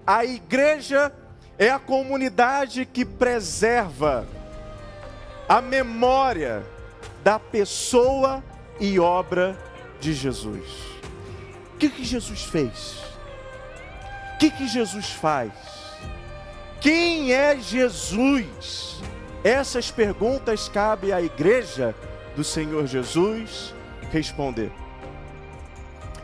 a igreja é a comunidade que preserva a memória da pessoa e obra de Jesus. O que Jesus fez? O que Jesus faz? Quem é Jesus? Essas perguntas cabe à igreja do Senhor Jesus responder.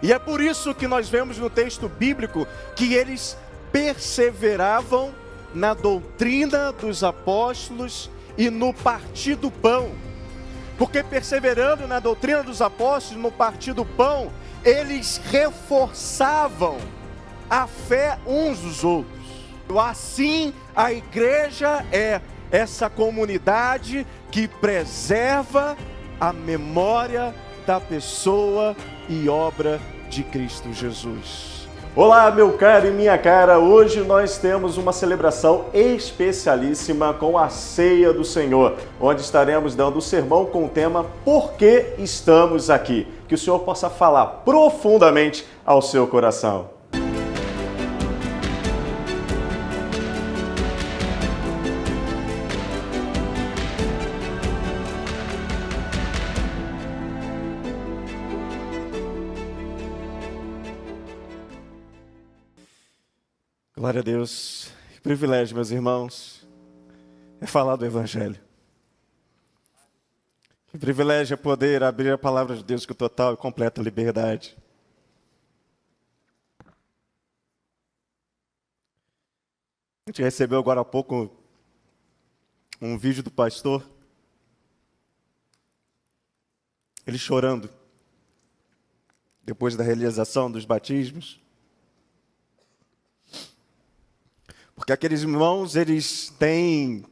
E é por isso que nós vemos no texto bíblico que eles perseveravam na doutrina dos apóstolos e no partir do pão. Porque perseverando na doutrina dos apóstolos, no partir do pão, eles reforçavam a fé uns dos outros. Assim, a igreja é essa comunidade que preserva a memória da pessoa e obra de Cristo Jesus. Olá, meu caro e minha cara, hoje nós temos uma celebração especialíssima com a Ceia do Senhor, onde estaremos dando o sermão com o tema Por que estamos aqui? Que o Senhor possa falar profundamente ao seu coração. Glória a Deus. Que privilégio, meus irmãos, é falar do Evangelho. Que privilégio é poder abrir a palavra de Deus com total e completa liberdade. A gente recebeu agora há pouco um vídeo do pastor, ele chorando, depois da realização dos batismos. Porque aqueles irmãos, eles têm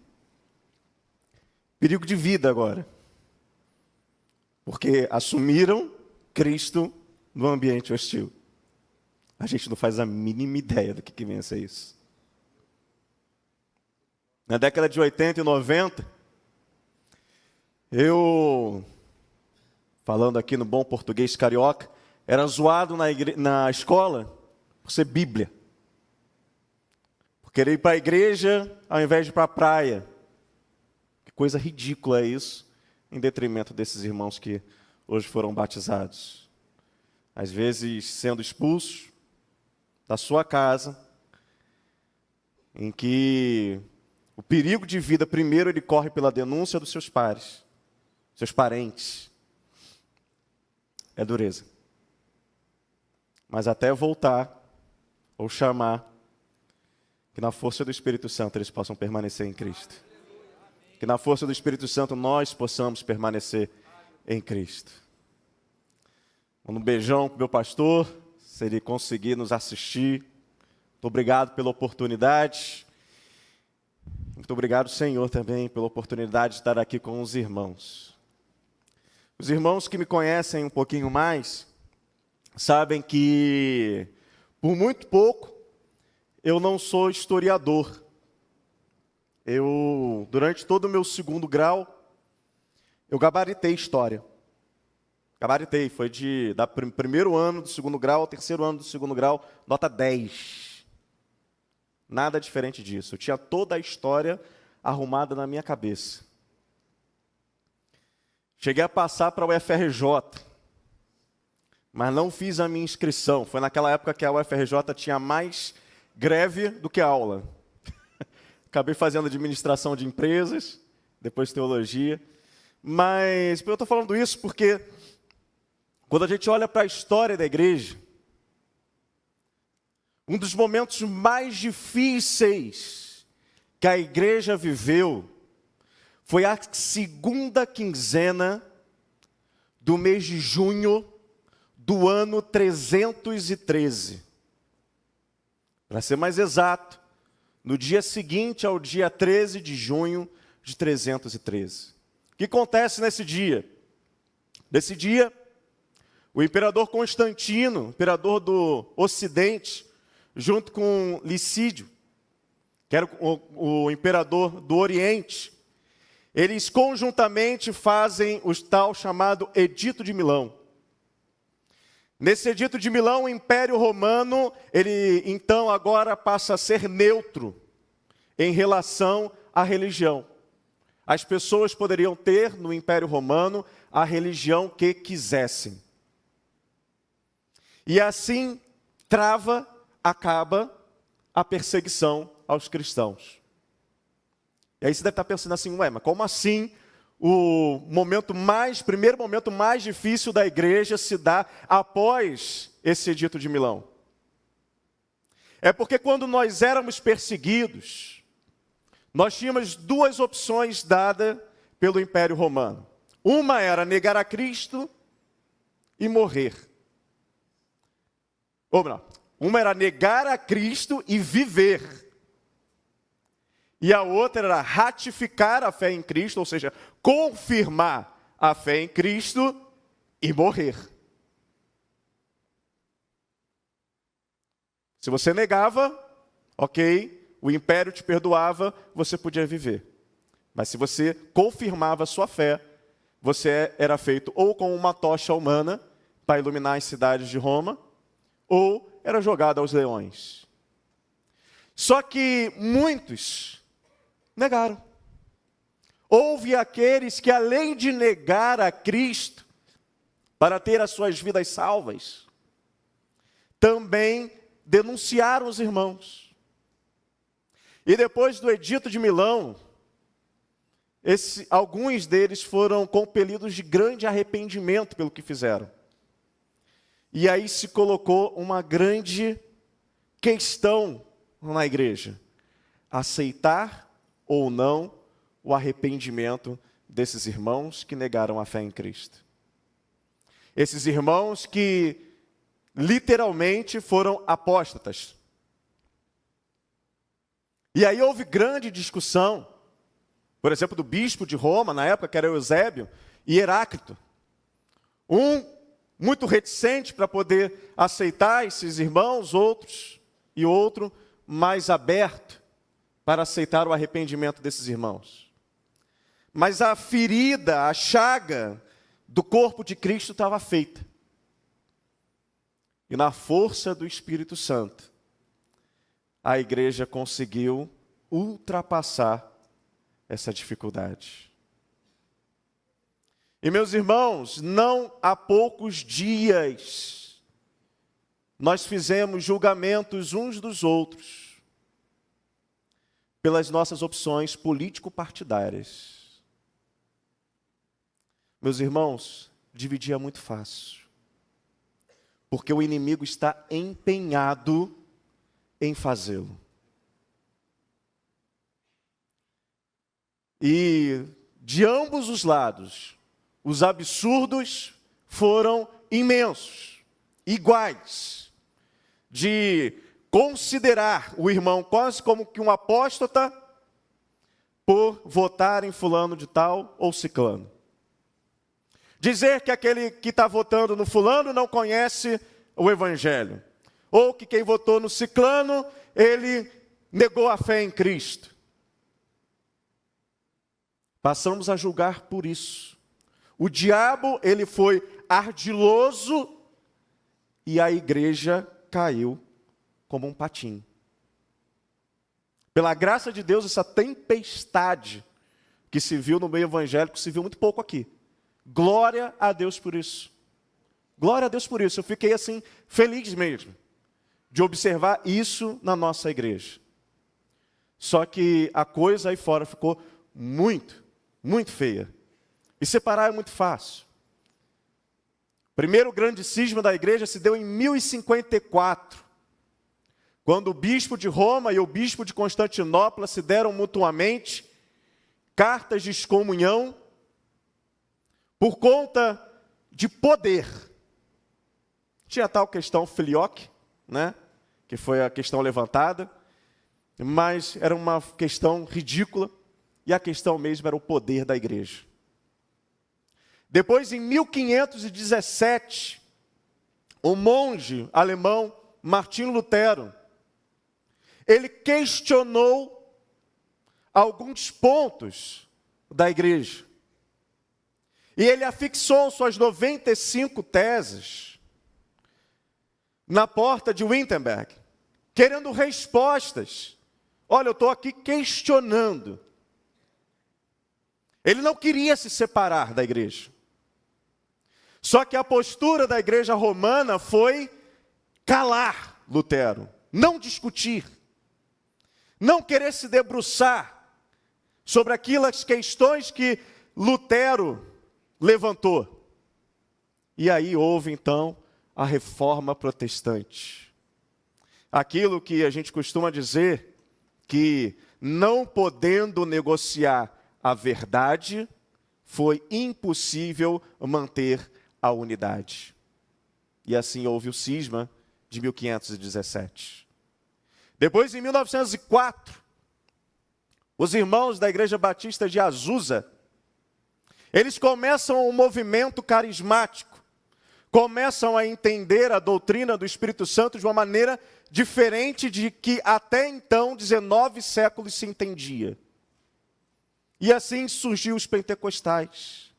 perigo de vida agora. Porque assumiram Cristo no ambiente hostil. A gente não faz a mínima ideia do que vem a ser isso. Na década de 80 e 90, eu, falando aqui no bom português carioca, era zoado na escola por ser Bíblia. Querer ir para a igreja ao invés de ir para a praia. Que coisa ridícula é isso, em detrimento desses irmãos que hoje foram batizados. Às vezes sendo expulsos da sua casa, em que o perigo de vida, primeiro, ele corre pela denúncia dos seus pares, seus parentes. É dureza. Mas até voltar, ou chamar, que na força do Espírito Santo eles possam permanecer em Cristo. Que na força do Espírito Santo nós possamos permanecer em Cristo. Um beijão para o meu pastor, se ele conseguir nos assistir. Muito obrigado pela oportunidade. Muito obrigado, Senhor, também pela oportunidade de estar aqui com os irmãos. Os irmãos que me conhecem um pouquinho mais, sabem que por muito pouco eu não sou historiador. Durante todo o meu segundo grau, eu gabaritei história. Gabaritei, foi da primeiro ano do segundo grau ao terceiro ano do segundo grau, nota 10. Nada diferente disso. Eu tinha toda a história arrumada na minha cabeça. Cheguei a passar para o UFRJ, mas não fiz a minha inscrição. Foi naquela época que a UFRJ tinha mais greve do que aula. Acabei fazendo administração de empresas, depois teologia. Mas eu estou falando isso porque quando a gente olha para a história da igreja, um dos momentos mais difíceis que a igreja viveu foi a segunda quinzena do mês de junho do ano 313. Para ser mais exato, no dia seguinte ao dia 13 de junho de 313. O que acontece nesse dia? Nesse dia, o imperador Constantino, imperador do Ocidente, junto com Licídio, que era o imperador do Oriente, eles conjuntamente fazem o tal chamado Edito de Milão. Nesse edito de Milão, o Império Romano, ele então agora passa a ser neutro em relação à religião. As pessoas poderiam ter no Império Romano a religião que quisessem. E assim acaba a perseguição aos cristãos. E aí você deve estar pensando assim, mas como assim o primeiro momento mais difícil da igreja se dá após esse edito de Milão? É porque quando nós éramos perseguidos, nós tínhamos duas opções dadas pelo Império Romano. Uma era negar a Cristo e morrer. Ou não, uma era negar a Cristo e viver. E a outra era ratificar a fé em Cristo, ou seja, confirmar a fé em Cristo e morrer. Se você negava, ok, o império te perdoava, você podia viver. Mas se você confirmava a sua fé, você era feito ou com uma tocha humana para iluminar as cidades de Roma, ou era jogado aos leões. Só que muitos negaram. Houve aqueles que, além de negar a Cristo para ter as suas vidas salvas, também denunciaram os irmãos. E depois do edito de Milão, alguns deles foram compelidos de grande arrependimento pelo que fizeram. E aí se colocou uma grande questão na igreja: aceitar ou não o arrependimento desses irmãos que negaram a fé em Cristo. Esses irmãos que literalmente foram apóstatas. E aí houve grande discussão, por exemplo, do bispo de Roma, na época, que era Eusébio, e Heráclito. Um muito reticente para poder aceitar esses irmãos, e outro mais aberto para aceitar o arrependimento desses irmãos. Mas a ferida, a chaga do corpo de Cristo estava feita. E na força do Espírito Santo, a igreja conseguiu ultrapassar essa dificuldade. E meus irmãos, não há poucos dias, nós fizemos julgamentos uns dos outros, pelas nossas opções político-partidárias. Meus irmãos, dividir é muito fácil, porque o inimigo está empenhado em fazê-lo. E de ambos os lados, os absurdos foram imensos, iguais, de considerar o irmão quase como que um apóstata por votar em fulano de tal ou ciclano. Dizer que aquele que está votando no fulano não conhece o evangelho. Ou que quem votou no ciclano, ele negou a fé em Cristo. Passamos a julgar por isso. O diabo, ele foi ardiloso e a igreja caiu como um patim. Pela graça de Deus, essa tempestade que se viu no meio evangélico, se viu muito pouco aqui. Glória a Deus por isso. Glória a Deus por isso. Eu fiquei assim, feliz mesmo, de observar isso na nossa igreja. Só que a coisa aí fora ficou muito, muito feia. E separar é muito fácil. O primeiro grande cisma da igreja se deu em 1054, quando o bispo de Roma e o bispo de Constantinopla se deram mutuamente cartas de excomunhão por conta de poder. Tinha a tal questão filioque, né? Que foi a questão levantada, mas era uma questão ridícula, e a questão mesmo era o poder da igreja. Depois, em 1517, o monge alemão Martinho Lutero, ele questionou alguns pontos da igreja. E ele afixou suas 95 teses na porta de Wittenberg, querendo respostas. Olha, eu estou aqui questionando. Ele não queria se separar da igreja. Só que a postura da igreja romana foi calar Lutero, não discutir, não querer se debruçar sobre aquelas questões que Lutero levantou. E aí houve então a reforma protestante. Aquilo que a gente costuma dizer que, não podendo negociar a verdade, foi impossível manter a unidade. E assim houve o cisma de 1517. Depois, em 1904, os irmãos da Igreja Batista de Azusa, eles começam um movimento carismático, começam a entender a doutrina do Espírito Santo de uma maneira diferente de que até então 19 séculos se entendia. E assim surgiu os pentecostais.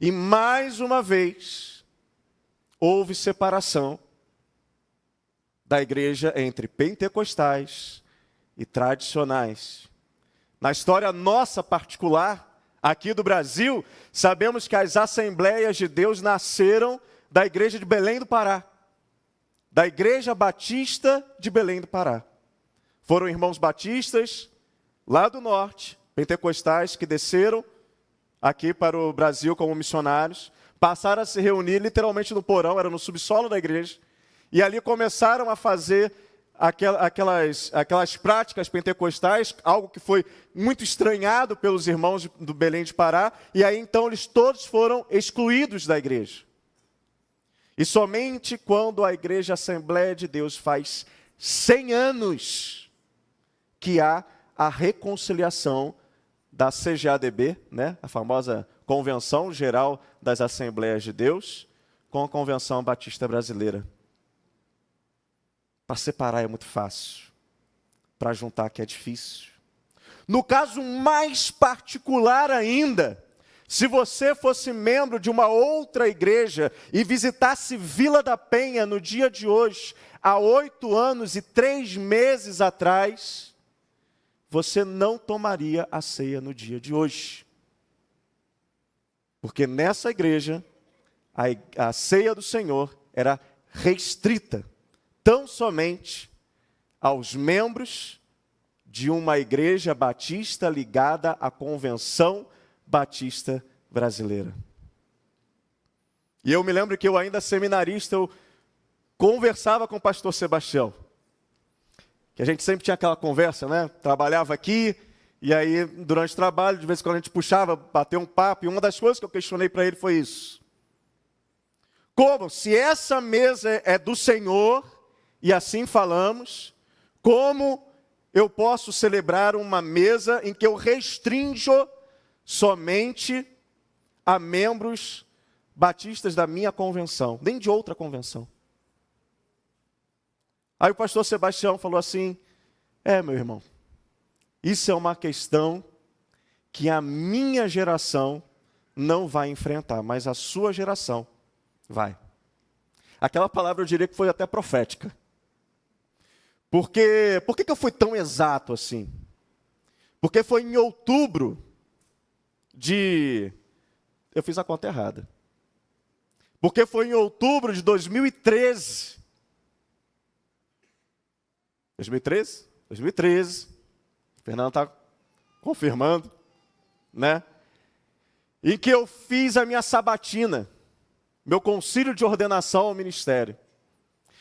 E mais uma vez, houve separação da igreja entre pentecostais e tradicionais. Na história nossa particular, aqui do Brasil, sabemos que as Assembleias de Deus nasceram da igreja de Belém do Pará, da Igreja Batista de Belém do Pará. Foram irmãos batistas, lá do norte, pentecostais, que desceram aqui para o Brasil como missionários, passaram a se reunir literalmente no porão, era no subsolo da igreja, e ali começaram a fazer aquelas práticas pentecostais, algo que foi muito estranhado pelos irmãos do Belém de Pará, e aí então eles todos foram excluídos da igreja. E somente quando a Igreja Assembleia de Deus faz 100 anos que há a reconciliação da CGADB, né, a famosa Convenção Geral das Assembleias de Deus, com a Convenção Batista Brasileira. Para separar é muito fácil, para juntar que é difícil. No caso mais particular ainda, se você fosse membro de uma outra igreja e visitasse Vila da Penha no dia de hoje, há 8 anos e 3 meses atrás, você não tomaria a ceia no dia de hoje. Porque nessa igreja, a ceia do Senhor era restrita tão somente aos membros de uma igreja batista ligada à Convenção Batista Brasileira. E eu me lembro que eu ainda seminarista, eu conversava com o pastor Sebastião. Que a gente sempre tinha aquela conversa, né? Trabalhava aqui, e aí durante o trabalho, de vez em quando a gente puxava, bateu um papo, e uma das coisas que eu questionei para ele foi isso. Como, se essa mesa é do Senhor, e assim falamos, como eu posso celebrar uma mesa em que eu restringo somente a membros batistas da minha convenção, nem de outra convenção? Aí o pastor Sebastião falou assim, meu irmão, isso é uma questão que a minha geração não vai enfrentar, mas a sua geração vai. Aquela palavra eu diria que foi até profética. Por que eu fui tão exato assim? Porque foi em outubro eu fiz a conta errada. Porque foi em outubro de 2013. 2013? 2013. O Fernando está confirmando, né? Em que eu fiz a minha sabatina, meu concílio de ordenação ao ministério.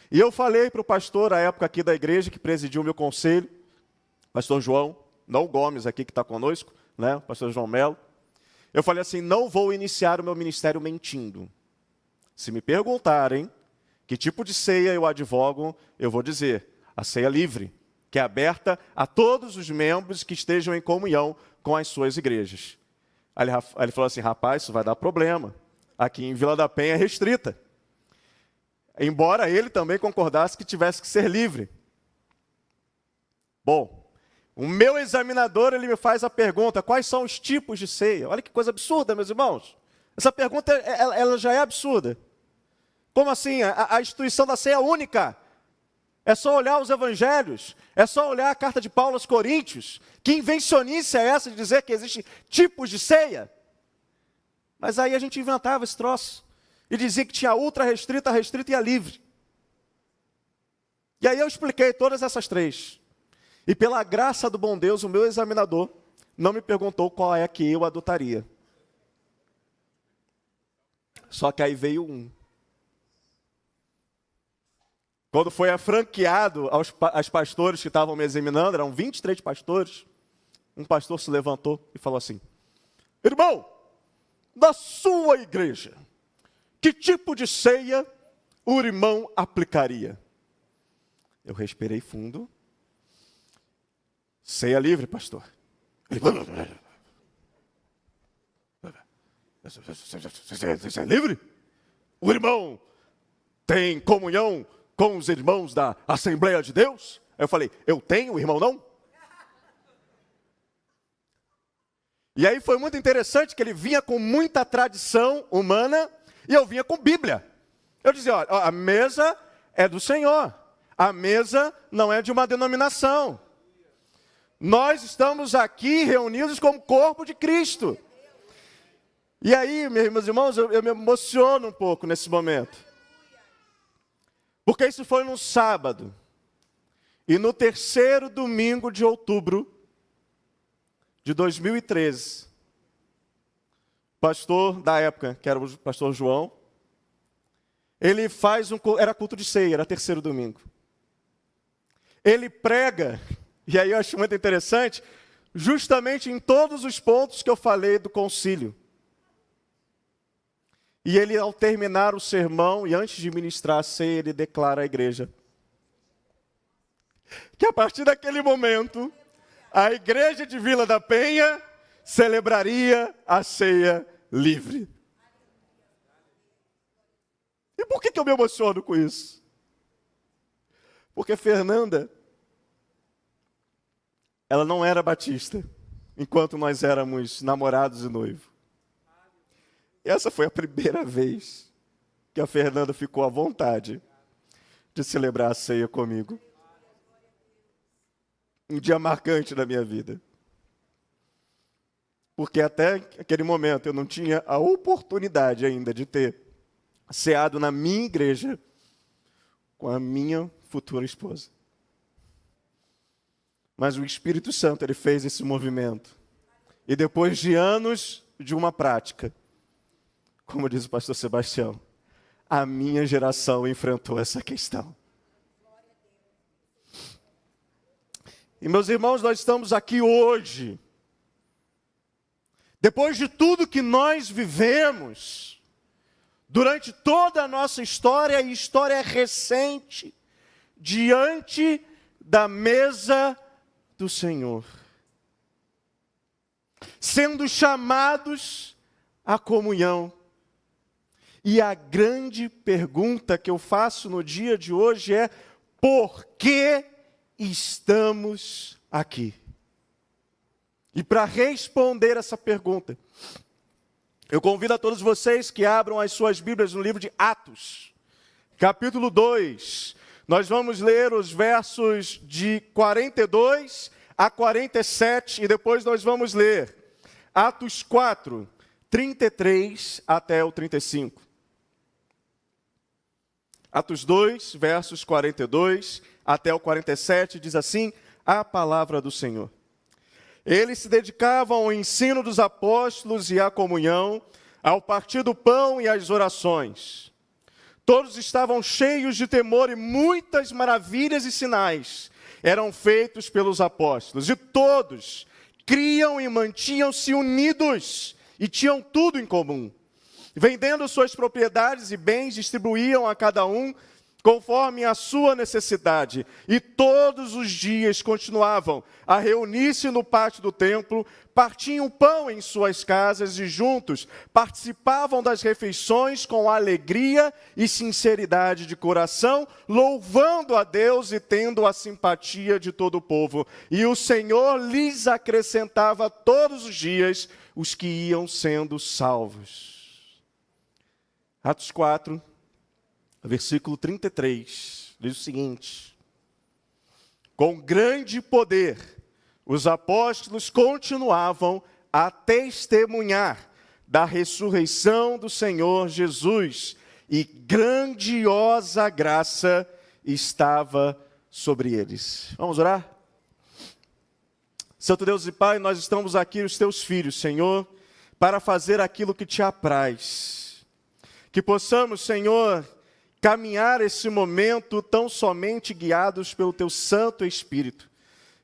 E eu falei para o pastor, à época aqui da igreja, que presidiu o meu conselho, pastor João, não Gomes aqui que está conosco, né? Pastor João Melo. Eu falei assim, não vou iniciar o meu ministério mentindo. Se me perguntarem que tipo de ceia eu advogo, eu vou dizer, a ceia livre, que é aberta a todos os membros que estejam em comunhão com as suas igrejas. Aí ele falou assim, rapaz, isso vai dar problema. Aqui em Vila da Penha é restrita. Embora ele também concordasse que tivesse que ser livre. Bom, o meu examinador, ele me faz a pergunta, quais são os tipos de ceia? Olha que coisa absurda, meus irmãos. Essa pergunta, ela já é absurda. Como assim? A instituição da ceia é única. É só olhar os evangelhos, é só olhar a carta de Paulo aos Coríntios. Que invencionice é essa de dizer que existem tipos de ceia? Mas aí a gente inventava esse troço e dizia que tinha ultra restrita, restrita e a livre. E aí eu expliquei todas essas três. E pela graça do bom Deus, o meu examinador não me perguntou qual é a que eu adotaria. Só que aí veio um. Quando foi franqueado aos pastores que estavam me examinando, eram 23 pastores, um pastor se levantou e falou assim: irmão, da sua igreja, que tipo de ceia o irmão aplicaria? Eu respirei fundo. Ceia livre, pastor. Ele, você é livre? O irmão tem comunhão com os irmãos da Assembleia de Deus? Aí eu falei, eu tenho, o irmão não? E aí foi muito interessante que ele vinha com muita tradição humana e eu vinha com Bíblia. Eu dizia, olha, a mesa é do Senhor. A mesa não é de uma denominação. Nós estamos aqui reunidos como corpo de Cristo. E aí, meus irmãos, eu me emociono um pouco nesse momento. Porque isso foi no sábado. E no terceiro domingo de outubro de 2013, o pastor da época, que era o pastor João, ele faz era culto de ceia, era terceiro domingo. Ele prega, e aí eu acho muito interessante, justamente em todos os pontos que eu falei do concílio. E ele, ao terminar o sermão, e antes de ministrar a ceia, ele declara à igreja que a partir daquele momento, a igreja de Vila da Penha celebraria a ceia livre. E por que eu me emociono com isso? Porque Fernanda, ela não era batista, enquanto nós éramos namorados e noivos. E essa foi a primeira vez que a Fernanda ficou à vontade de celebrar a ceia comigo. Um dia marcante na minha vida. Porque até aquele momento eu não tinha a oportunidade ainda de ter ceado na minha igreja com a minha futura esposa. Mas o Espírito Santo, ele fez esse movimento. E depois de anos de uma prática, como diz o pastor Sebastião, a minha geração enfrentou essa questão. E meus irmãos, nós estamos aqui hoje, depois de tudo que nós vivemos, durante toda a nossa história e história recente, diante da mesa do Senhor, sendo chamados à comunhão. E a grande pergunta que eu faço no dia de hoje é: por que estamos aqui? E para responder essa pergunta, eu convido a todos vocês que abram as suas Bíblias no livro de Atos, capítulo 2. Nós vamos ler os versos de 42 a 47 e depois nós vamos ler Atos 4, 33 até o 35. Atos 2, versos 42 até o 47, diz assim a palavra do Senhor. Eles se dedicavam ao ensino dos apóstolos e à comunhão, ao partir do pão e às orações. Todos estavam cheios de temor e muitas maravilhas e sinais eram feitos pelos apóstolos. E todos criam e mantinham-se unidos e tinham tudo em comum. Vendendo suas propriedades e bens, distribuíam a cada um conforme a sua necessidade. E todos os dias continuavam a reunir-se no pátio do templo, partiam pão em suas casas e juntos participavam das refeições com alegria e sinceridade de coração, louvando a Deus e tendo a simpatia de todo o povo. E o Senhor lhes acrescentava todos os dias os que iam sendo salvos. Atos 4, versículo 33, diz o seguinte: com grande poder, os apóstolos continuavam a testemunhar da ressurreição do Senhor Jesus, e grandiosa graça estava sobre eles. Vamos orar? Santo Deus e Pai, nós estamos aqui, os teus filhos, Senhor, para fazer aquilo que te apraz. Que possamos, Senhor, caminhar esse momento tão somente guiados pelo teu Santo Espírito.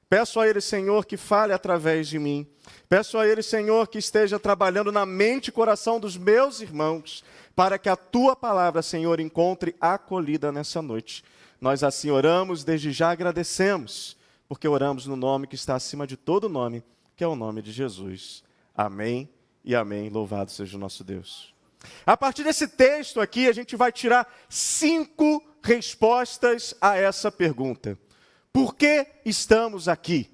Peço a Ele, Senhor, que fale através de mim. Peço a Ele, Senhor, que esteja trabalhando na mente e coração dos meus irmãos, para que a Tua palavra, Senhor, encontre acolhida nessa noite. Nós assim oramos, desde já agradecemos, porque oramos no nome que está acima de todo nome, que é o nome de Jesus. Amém e amém. Louvado seja o nosso Deus. A partir desse texto aqui, a gente vai tirar 5 respostas a essa pergunta. Por que estamos aqui?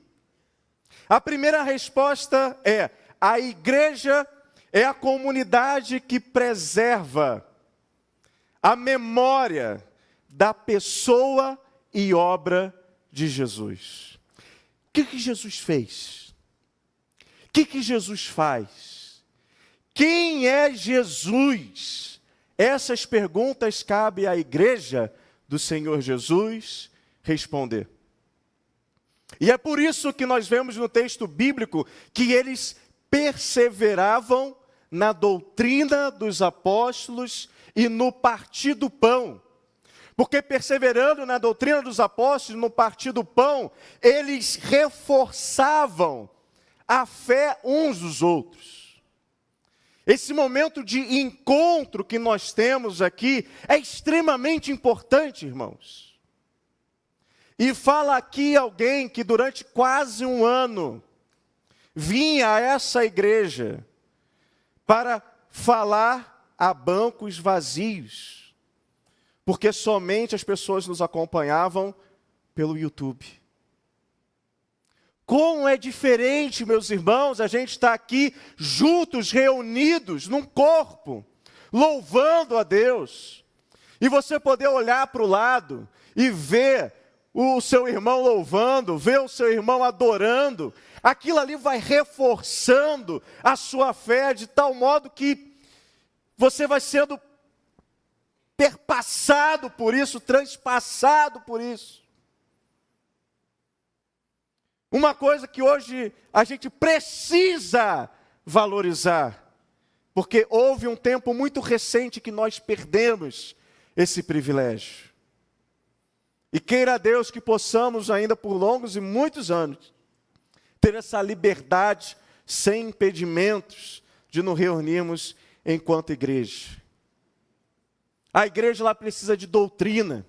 A primeira resposta é: a igreja é a comunidade que preserva a memória da pessoa e obra de Jesus. O que Jesus fez? O que Jesus faz? Quem é Jesus? Essas perguntas cabe à igreja do Senhor Jesus responder. E é por isso que nós vemos no texto bíblico que eles perseveravam na doutrina dos apóstolos e no partir do pão. Porque perseverando na doutrina dos apóstolos, no partir do pão, eles reforçavam a fé uns dos outros. Esse momento de encontro que nós temos aqui é extremamente importante, irmãos. E fala aqui alguém que durante quase um ano vinha a essa igreja para falar a bancos vazios, porque somente as pessoas nos acompanhavam pelo YouTube. Como é diferente, meus irmãos, a gente está aqui juntos, reunidos num corpo, louvando a Deus, e você poder olhar para o lado e ver o seu irmão louvando, ver o seu irmão adorando, aquilo ali vai reforçando a sua fé de tal modo que você vai sendo perpassado por isso, transpassado por isso. Uma coisa que hoje a gente precisa valorizar, porque houve um tempo muito recente que nós perdemos esse privilégio. E queira Deus que possamos ainda por longos e muitos anos ter essa liberdade sem impedimentos de nos reunirmos enquanto igreja. A igreja lá precisa de doutrina.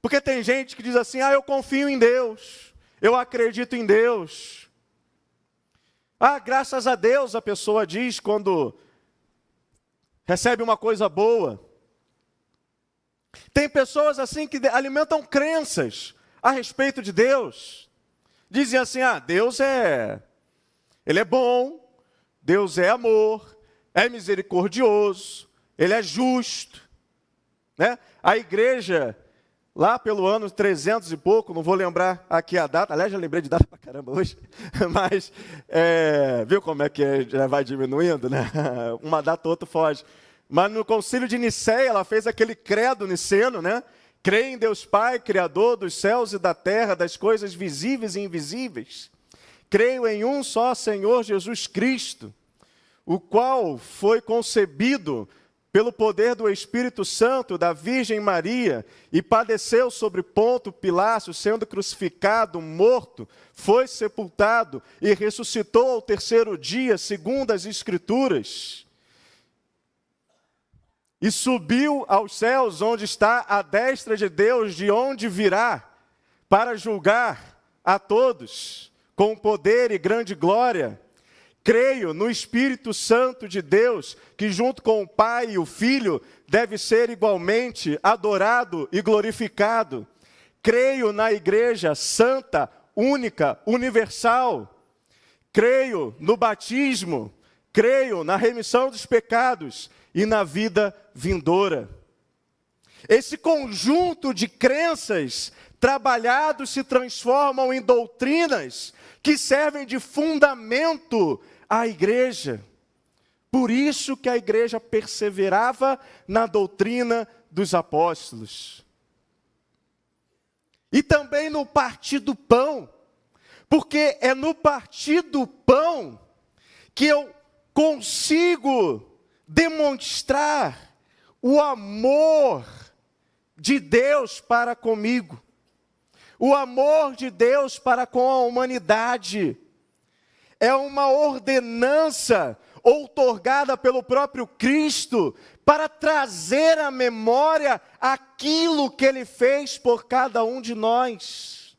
Porque tem gente que diz assim: eu confio em Deus, eu acredito em Deus. Graças a Deus, a pessoa diz quando recebe uma coisa boa. Tem pessoas assim que alimentam crenças a respeito de Deus. Dizem assim: Deus Ele é bom, Deus é amor, é misericordioso, Ele é justo. Né? A igreja, lá pelo ano 300 e pouco, não vou lembrar aqui a data, aliás, já lembrei de data pra caramba hoje, mas, viu como é que já vai diminuindo, né? Uma data ou outra foge. Mas no concílio de Nicéia, ela fez aquele credo niceno, né? Creio em Deus Pai, Criador dos céus e da terra, das coisas visíveis e invisíveis. Creio em um só Senhor Jesus Cristo, o qual foi concebido pelo poder do Espírito Santo da Virgem Maria e padeceu sobre Ponto Pilato, sendo crucificado, morto, foi sepultado e ressuscitou ao terceiro dia, segundo as Escrituras. E subiu aos céus, onde está a destra de Deus, de onde virá, para julgar a todos, com poder e grande glória. Creio no Espírito Santo de Deus, que junto com o Pai e o Filho, deve ser igualmente adorado e glorificado. Creio na Igreja Santa, única, universal. Creio no batismo, creio na remissão dos pecados e na vida vindoura. esse conjunto de crenças trabalhados se transformam em doutrinas que servem de fundamento à igreja. Por isso que a igreja perseverava na doutrina dos apóstolos. E também no partir do pão, porque é no partir do pão que eu consigo demonstrar o amor de Deus para comigo, o amor de Deus para com a humanidade. É uma ordenança outorgada pelo próprio Cristo para trazer à memória aquilo que Ele fez por cada um de nós.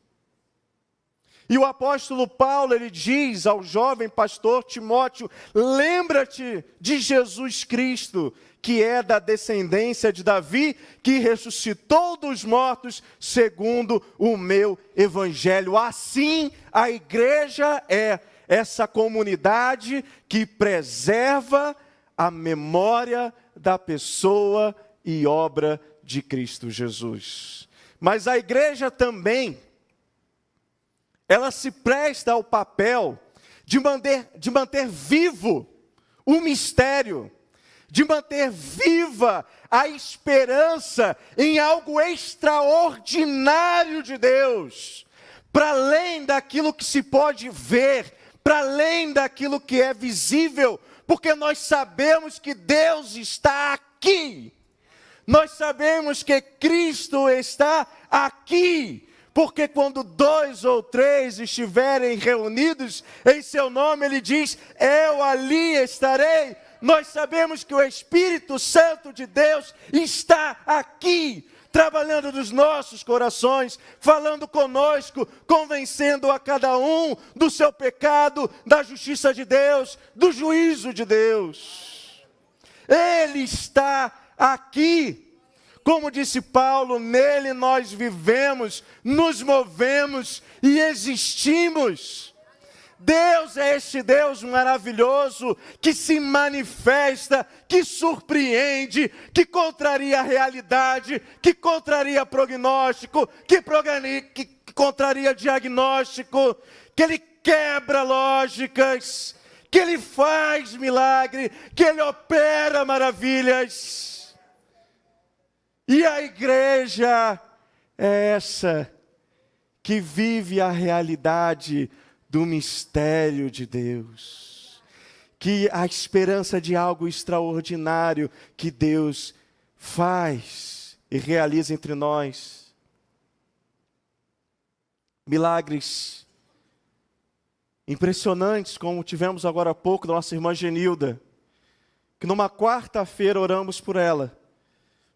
E o apóstolo Paulo, ele diz ao jovem pastor Timóteo: lembra-te de Jesus Cristo, que é da descendência de Davi, que ressuscitou dos mortos segundo o meu evangelho. Assim, a igreja é essa comunidade que preserva a memória da pessoa e obra de Cristo Jesus. Mas a igreja também, ela se presta ao papel de manter vivo o mistério, de manter viva a esperança em algo extraordinário de Deus, para além daquilo que se pode ver, para além daquilo que é visível, porque nós sabemos que Deus está aqui, nós sabemos que Cristo está aqui, porque quando 2 ou 3 estiverem reunidos em seu nome, Ele diz: eu ali estarei. Nós sabemos que o Espírito Santo de Deus está aqui, trabalhando nos nossos corações, falando conosco, convencendo a cada um do seu pecado, da justiça de Deus, do juízo de Deus. Ele está aqui. Como disse Paulo, nele nós vivemos, nos movemos e existimos. Deus é este Deus maravilhoso, que se manifesta, que surpreende, que contraria a realidade, que contraria prognóstico, que contraria diagnóstico, que Ele quebra lógicas, que Ele faz milagre, que Ele opera maravilhas. E a igreja é essa que vive a realidade do mistério de Deus, que a esperança de algo extraordinário que Deus faz e realiza entre nós. Milagres impressionantes, como tivemos agora há pouco da nossa irmã Genilda, que numa quarta-feira oramos por ela.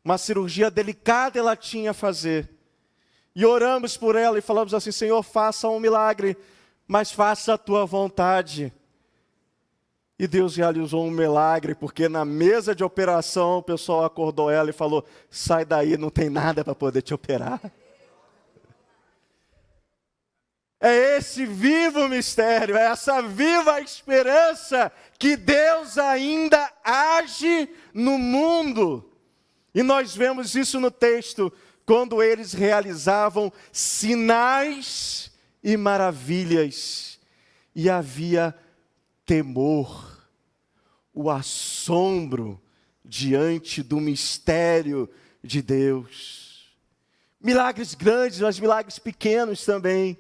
Uma cirurgia delicada ela tinha a fazer. E oramos por ela e falamos assim: Senhor, faça um milagre, mas faça a tua vontade. E Deus realizou um milagre, porque na mesa de operação o pessoal acordou ela e falou: sai daí, não tem nada para poder te operar. É esse vivo mistério, é essa viva esperança que Deus ainda age no mundo. E nós vemos isso no texto, quando eles realizavam sinais e maravilhas, e havia temor, o assombro diante do mistério de Deus. Milagres grandes, mas milagres pequenos também.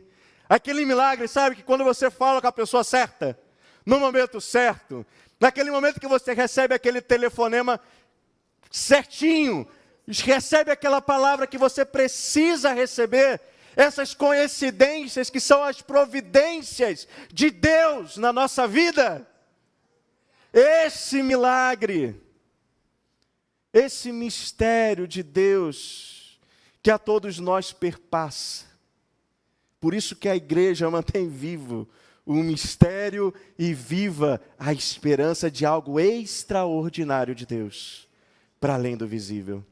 Aquele milagre, sabe, que quando você fala com a pessoa certa, no momento certo, naquele momento que você recebe aquele telefonema certinho, recebe aquela palavra que você precisa receber, essas coincidências que são as providências de Deus na nossa vida. Esse milagre, esse mistério de Deus que a todos nós perpassa. Por isso que a igreja mantém vivo o mistério e viva a esperança de algo extraordinário de Deus, para além do visível.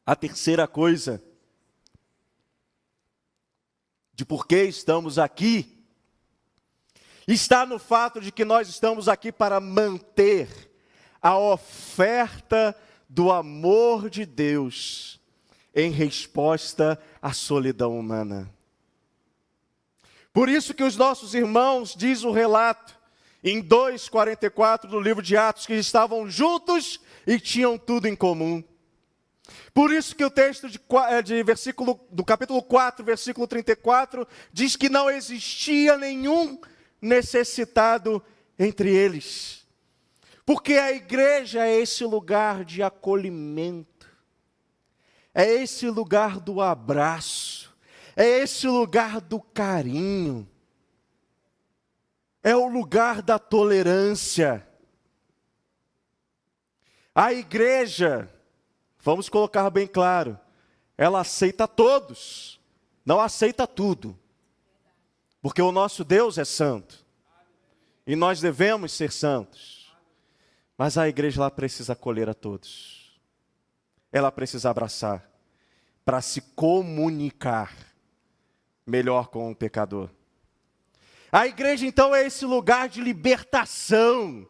A terceira coisa de por que estamos aqui está no fato de que nós estamos aqui para manter a oferta do amor de Deus em resposta à solidão humana. Por isso que os nossos irmãos, diz o relato, em 2:44 do livro de Atos, que estavam juntos e tinham tudo em comum. Por isso que o texto do capítulo 4, versículo 34, diz que não existia nenhum necessitado entre eles. Porque a igreja é esse lugar de acolhimento, é esse lugar do abraço, é esse lugar do carinho, é o lugar da tolerância. A igreja, vamos colocar bem claro, ela aceita todos, não aceita tudo. Porque o nosso Deus é santo. E nós devemos ser santos. Mas a igreja ela precisa acolher a todos. Ela precisa abraçar para se comunicar melhor com o pecador. A igreja então é esse lugar de libertação,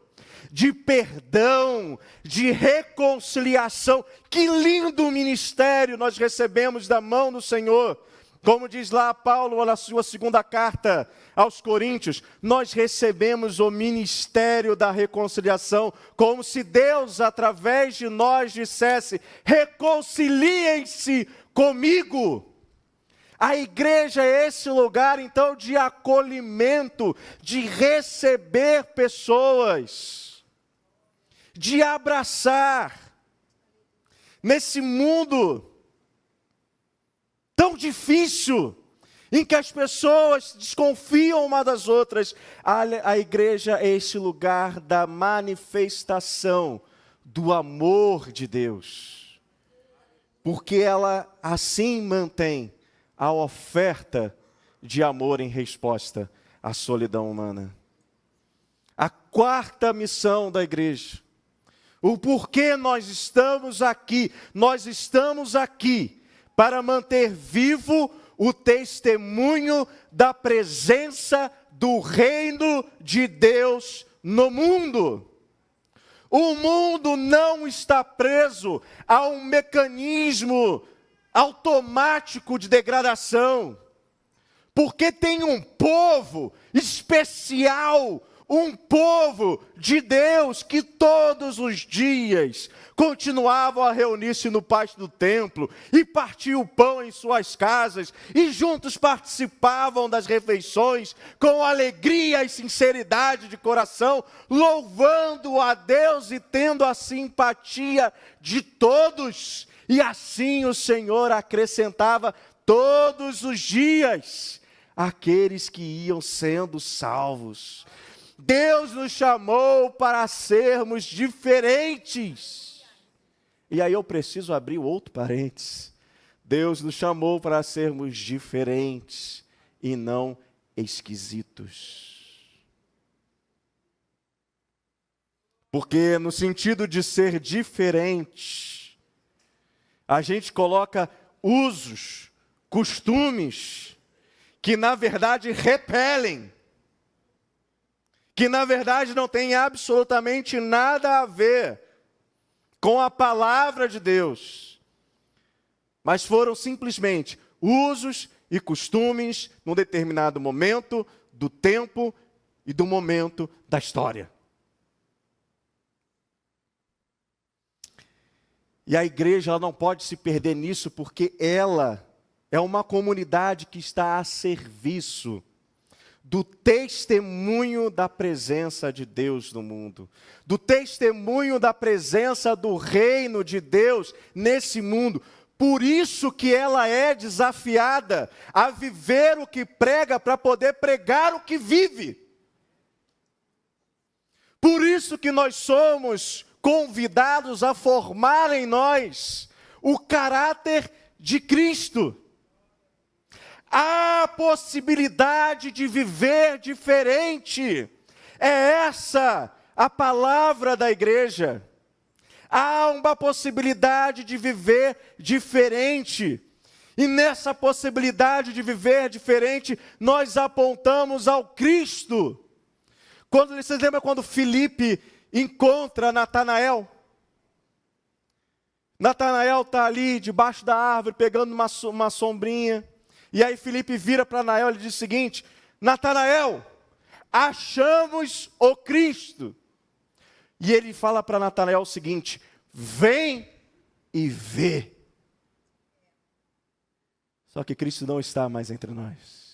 de perdão, de reconciliação. Que lindo ministério nós recebemos da mão do Senhor. Como diz lá Paulo na sua segunda carta aos Coríntios, nós recebemos o ministério da reconciliação, como se Deus, através de nós, dissesse: reconciliem-se comigo. A igreja é esse lugar, então, de acolhimento, de receber pessoas, de abraçar. Nesse mundo tão difícil, em que as pessoas desconfiam uma das outras, a igreja é esse lugar da manifestação do amor de Deus. Porque ela assim mantém a oferta de amor em resposta à solidão humana. A quarta missão da igreja, o porquê nós estamos aqui para manter vivo o testemunho da presença do reino de Deus no mundo. O mundo não está preso a um mecanismo automático de degradação, porque tem um povo especial, um povo de Deus que todos os dias continuavam a reunir-se no pátio do templo e partiam o pão em suas casas e juntos participavam das refeições com alegria e sinceridade de coração, louvando a Deus e tendo a simpatia de todos. E assim o Senhor acrescentava todos os dias aqueles que iam sendo salvos. Deus nos chamou para sermos diferentes. E aí eu preciso abrir outro parênteses. Deus nos chamou para sermos diferentes e não esquisitos. Porque no sentido de ser diferente, a gente coloca usos, costumes, que na verdade repelem, que na verdade não tem absolutamente nada a ver com a palavra de Deus, mas foram simplesmente usos e costumes num determinado momento do tempo e do momento da história. E a igreja ela não pode se perder nisso, porque ela é uma comunidade que está a serviço do testemunho da presença de Deus no mundo, do testemunho da presença do reino de Deus nesse mundo. Por isso que ela é desafiada a viver o que prega para poder pregar o que vive. Por isso que nós somos convidados a formar em nós o caráter de Cristo. Há possibilidade de viver diferente. É essa a palavra da igreja. Há uma possibilidade de viver diferente. E nessa possibilidade de viver diferente, nós apontamos ao Cristo. Vocês lembram quando Filipe encontra Natanael? Natanael está ali debaixo da árvore, pegando uma sombrinha. E aí Filipe vira para Natanael e diz o seguinte: Natanael, achamos o Cristo. E ele fala para Natanael o seguinte: vem e vê. Só que Cristo não está mais entre nós.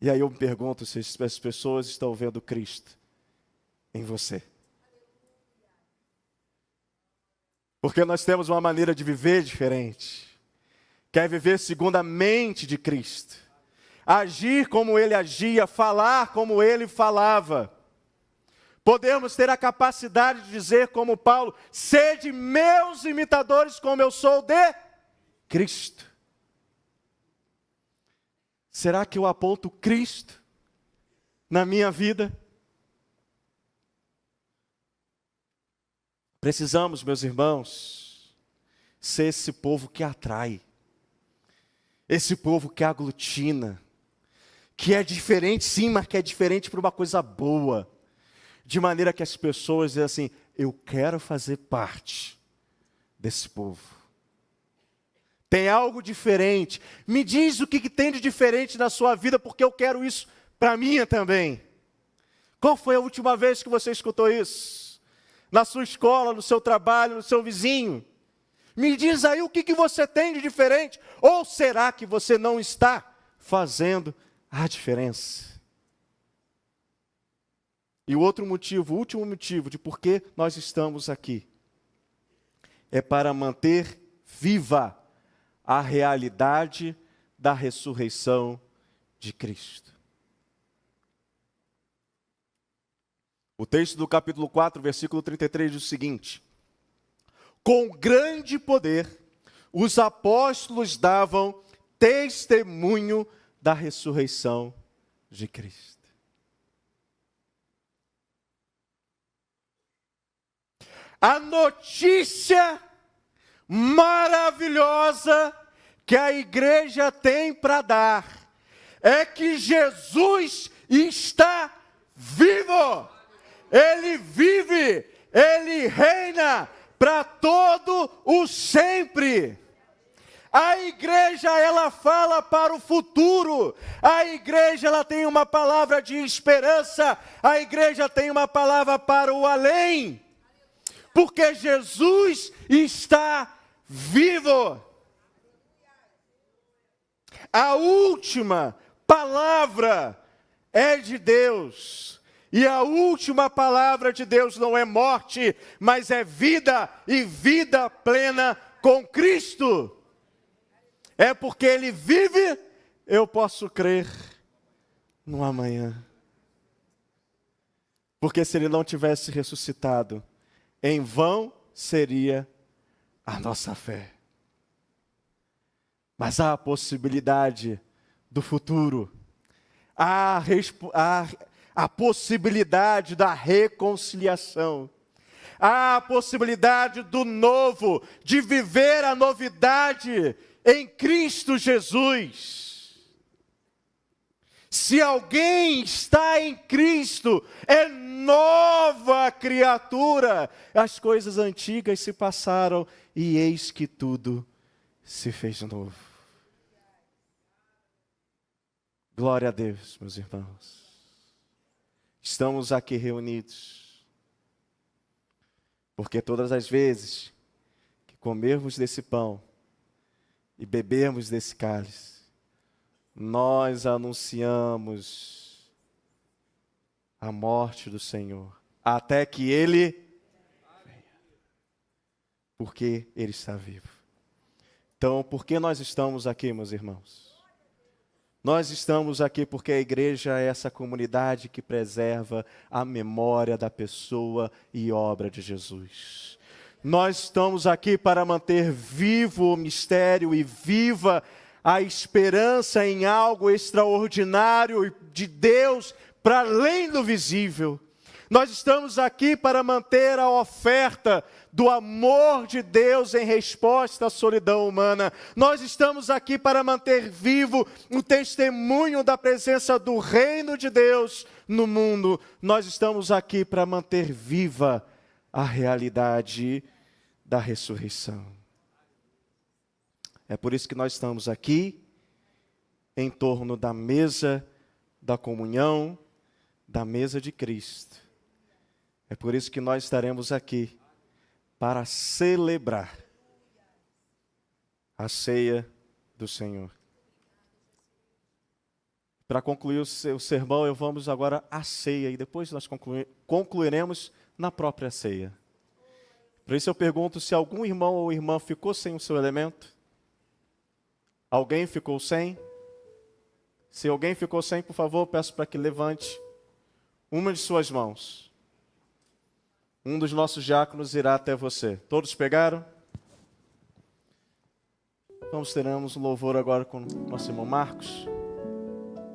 E aí eu me pergunto se as pessoas estão vendo Cristo em você. Porque nós temos uma maneira de viver diferente. Quer viver segundo a mente de Cristo. Agir como Ele agia, falar como Ele falava. Podemos ter a capacidade de dizer como Paulo: sede meus imitadores como eu sou de Cristo. Será que eu aponto Cristo na minha vida? Precisamos, meus irmãos, ser esse povo que atrai, esse povo que aglutina, que é diferente sim, mas que é diferente por uma coisa boa, de maneira que as pessoas dizem assim: eu quero fazer parte desse povo. Tem algo diferente. Me diz o que tem de diferente na sua vida, porque eu quero isso para a minha também. Qual foi a última vez que você escutou isso? Na sua escola, no seu trabalho, no seu vizinho? Me diz aí o que você tem de diferente. Ou será que você não está fazendo a diferença? E o outro motivo, o último motivo de por que nós estamos aqui, é para manter viva a realidade da ressurreição de Cristo. O texto do capítulo 4, versículo 33 diz o seguinte: com grande poder, os apóstolos davam testemunho da ressurreição de Cristo. A notícia maravilhosa que a igreja tem para dar é que Jesus está vivo. Ele vive, Ele reina para todo o sempre. A igreja, ela fala para o futuro. A igreja, ela tem uma palavra de esperança. A igreja tem uma palavra para o além. Porque Jesus está vivo. A última palavra é de Deus. E a última palavra de Deus não é morte, mas é vida e vida plena com Cristo. É porque Ele vive, eu posso crer no amanhã. Porque se Ele não tivesse ressuscitado, em vão seria a nossa fé. Mas há a possibilidade do futuro. Há a possibilidade da reconciliação. Há a possibilidade do novo, de viver a novidade em Cristo Jesus. Se alguém está em Cristo, é nova criatura. As coisas antigas se passaram e eis que tudo se fez novo. Glória a Deus, meus irmãos. Estamos aqui reunidos, porque todas as vezes que comermos desse pão e bebermos desse cálice, nós anunciamos a morte do Senhor, até que Ele venha, porque Ele está vivo. Então, por que nós estamos aqui, meus irmãos? Nós estamos aqui porque a igreja é essa comunidade que preserva a memória da pessoa e obra de Jesus. Nós estamos aqui para manter vivo o mistério e viva a esperança em algo extraordinário de Deus para além do visível. Nós estamos aqui para manter a oferta do amor de Deus em resposta à solidão humana. Nós estamos aqui para manter vivo o testemunho da presença do reino de Deus no mundo. Nós estamos aqui para manter viva a realidade da ressurreição. É por isso que nós estamos aqui, em torno da mesa da comunhão, da mesa de Cristo. É por isso que nós estaremos aqui, para celebrar a ceia do Senhor. Para concluir o sermão, vamos agora à ceia, e depois nós concluiremos na própria ceia. Por isso eu pergunto se algum irmão ou irmã ficou sem o seu elemento. Alguém ficou sem? Se alguém ficou sem, por favor, peço para que levante uma de suas mãos. Um dos nossos diáconos irá até você. Todos pegaram? Teremos um louvor agora com o nosso irmão Marcos.